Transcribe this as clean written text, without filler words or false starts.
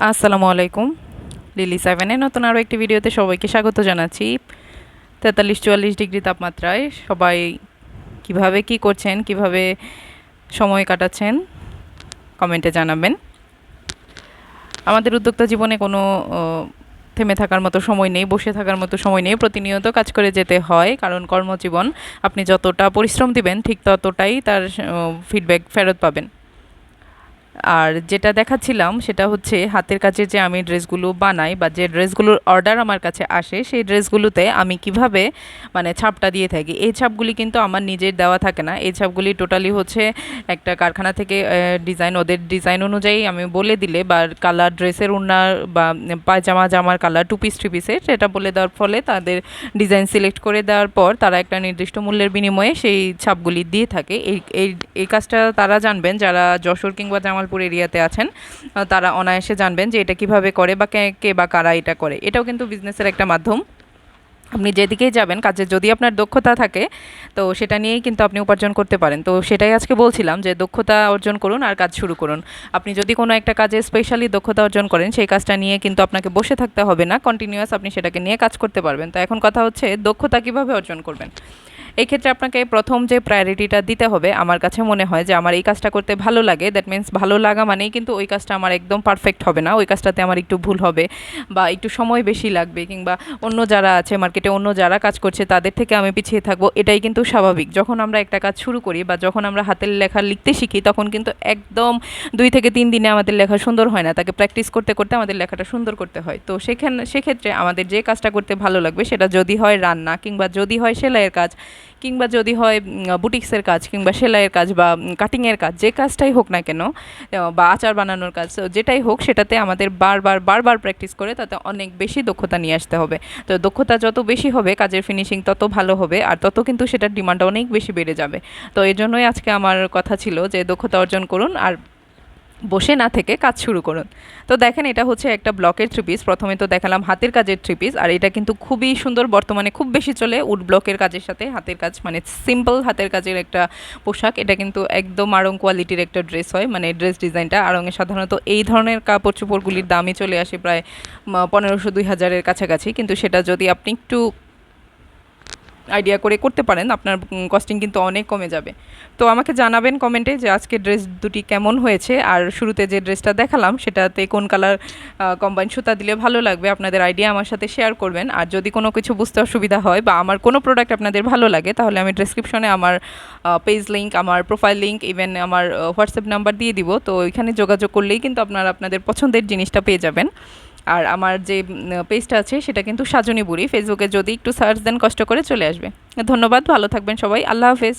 আসসালামু আলাইকুম। লিলি সেভেনের নতুন আরও একটি ভিডিওতে সবাইকে স্বাগত জানাচ্ছি। 43-44 ডিগ্রি তাপমাত্রায় সবাই কিভাবে কি করছেন, কিভাবে সময় কাটাচ্ছেন, কমেন্টে জানাবেন। আমাদের উদ্যোক্তা জীবনে কোনো থেমে থাকার মতো সময় নেই, বসে থাকার মতো সময় নেই, প্রতিনিয়ত কাজ করে যেতে হয়, কারণ কর্মজীবন। আপনি যতটা পরিশ্রম দিবেন ঠিক ততটাই তার ফিডব্যাক ফেরত পাবেন। আর যেটা দেখাচ্ছিলাম সেটা হচ্ছে হাতের কাজে যে আমি ড্রেসগুলো বানাই বা যে ড্রেসগুলোর অর্ডার আমার কাছে আসে, সেই ড্রেসগুলোতে আমি কিভাবে মানে ছাপটা দিয়ে থাকি। এই ছাপগুলি কিন্তু আমার নিজের দেওয়া থাকে না, এই ছাপগুলি টোটালি হচ্ছে একটা কারখানা থেকে ডিজাইন, ওদের ডিজাইন অনুযায়ী আমি বলে দিলে বা কালার ড্রেসের ওড়নার বা পায়জামা জামার কালার টু পিস থ্রি পিসের সেটা বলে দেওয়ার ফলে তাদের ডিজাইন সিলেক্ট করে দেওয়ার পর তারা একটা নির্দিষ্ট মূল্যের বিনিময়ে সেই ছাপগুলি দিয়ে থাকে। এই এই এই কাজটা তারা জানবেন যারা যশোর কিংবা জামালপুর এরিয়াতে আছেন, তারা অনায়াসে জানবেন যে এটা কিভাবে করে বা কে কে বা কারা এটা করে। এটাও কিন্তু বিজনেসের একটা মাধ্যম। আপনি যেদিকেই যাবেন কাজে যদি আপনার দক্ষতা থাকে, তো সেটা নিয়েই কিন্তু আপনি উপার্জন করতে পারেন। তো সেটাই আজকে বলছিলাম যে দক্ষতা অর্জন করুন আর কাজ শুরু করুন। আপনি যদি কোনো একটা কাজে স্পেশালি দক্ষতা অর্জন করেন, সেই কাজটা নিয়ে কিন্তু আপনাকে বসে থাকতে হবে না, কন্টিনিউয়াস আপনি সেটাকে নিয়ে কাজ করতে পারবেন। তো এখন কথা হচ্ছে দক্ষতা কিভাবে অর্জন করবেন। এই ক্ষেত্রে আপনাকে প্রথম যে প্রায়োরিটিটা দিতে হবে, আমার কাছে মনে হয় যে আমার এই কাজটা করতে ভালো লাগে, দ্যাট মিন্স ভালো লাগা মানেই কিন্তু ওই কাজটা আমার একদম পারফেক্ট হবে না, ওই কাজটাতে আমার একটু ভুল হবে বা একটু সময় বেশি লাগবে, কিংবা অন্য যারা আছে মার্কেটে, অন্য যারা কাজ করছে তাদের থেকে আমি পিছিয়ে থাকবো, এটাই কিন্তু স্বাভাবিক। যখন আমরা একটা কাজ শুরু করি বা যখন আমরা হাতের লেখা লিখতে শিখি, তখন কিন্তু একদম 2 থেকে 3 দিনে আমাদের লেখা সুন্দর হয় না, তাকে প্র্যাকটিস করতে করতে আমাদের লেখাটা সুন্দর করতে হয়। তো সেক্ষেত্রে আমাদের যে কাজটা করতে ভালো লাগবে, সেটা যদি হয় রান্না, কিংবা যদি হয় সেলাইয়ের কাজ, কিংবা যদি হয় বুটিক্সের কাজ, কিংবা সেলাইয়ের কাজ বা কাটিংয়ের কাজ, যে কাজটাই হোক না কেন, বা আচার বানানোর কাজ, যেটাই হোক সেটাতে আমাদের বারবার বারবার প্র্যাকটিস করে তাতে অনেক বেশি দক্ষতা নিয়ে আসতে হবে। তো দক্ষতা যত বেশি হবে, কাজের ফিনিশিং তত ভালো হবে, আর তত কিন্তু সেটার ডিমান্ড অনেক বেশি বেড়ে যাবে। তো এই জন্যই আজকে আমার কথা ছিল যে দক্ষতা অর্জন করুন আর বসে না থেকে কাজ শুরু করুন। তো দেখেন, এটা হচ্ছে একটা ব্লকের থ্রি পিস। প্রথমে তো দেখালাম হাতের কাজের থ্রি পিস, আর এটা কিন্তু খুবই সুন্দর, বর্তমানে খুব বেশি চলে উড ব্লকের কাজের সাথে হাতের কাজ, মানে সিম্পল হাতের কাজের একটা পোশাক। এটা কিন্তু একদম আড়ং কোয়ালিটির একটা ড্রেস হয়, মানে ড্রেস ডিজাইনটা আড়ংয়ে সাধারণত এই ধরনের কাপড় চোপড়গুলির দামই চলে আসে প্রায় 1500-2000-এর কাছাকাছি, কিন্তু সেটা যদি আপনি একটু আইডিয়া করে করতে পারেন, আপনার কস্টিং কিন্তু অনেক কমে যাবে। তো আমাকে জানাবেন কমেন্টে যে আজকে ড্রেস দুটি কেমন হয়েছে, আর শুরুতে যে ড্রেসটা দেখালাম সেটাতে কোন কালার কম্বাইন সুতা দিলে ভালো লাগবে, আপনাদের আইডিয়া আমার সাথে শেয়ার করবেন। আর যদি কোনো কিছু বুঝতে অসুবিধা হয় বা আমার কোনো প্রোডাক্ট আপনাদের ভালো লাগে, তাহলে আমি ডেসক্রিপশনে আমার পেজ লিঙ্ক, আমার প্রোফাইল লিঙ্ক, ইভেন আমার হোয়াটসঅ্যাপ নাম্বার দিয়ে দিব। তো ওইখানে যোগাযোগ করলেই কিন্তু আপনারা আপনাদের পছন্দের জিনিসটা পেয়ে যাবেন। আর আমার যে পেজটা আছে সেটা কিন্তু সাজনী বুড়ি, ফেসবুকে যদি একটু সার্চ দেন কষ্ট করে চলে আসবে। ধন্যবাদ, ভালো থাকবেন সবাই, আল্লাহ হাফেজ।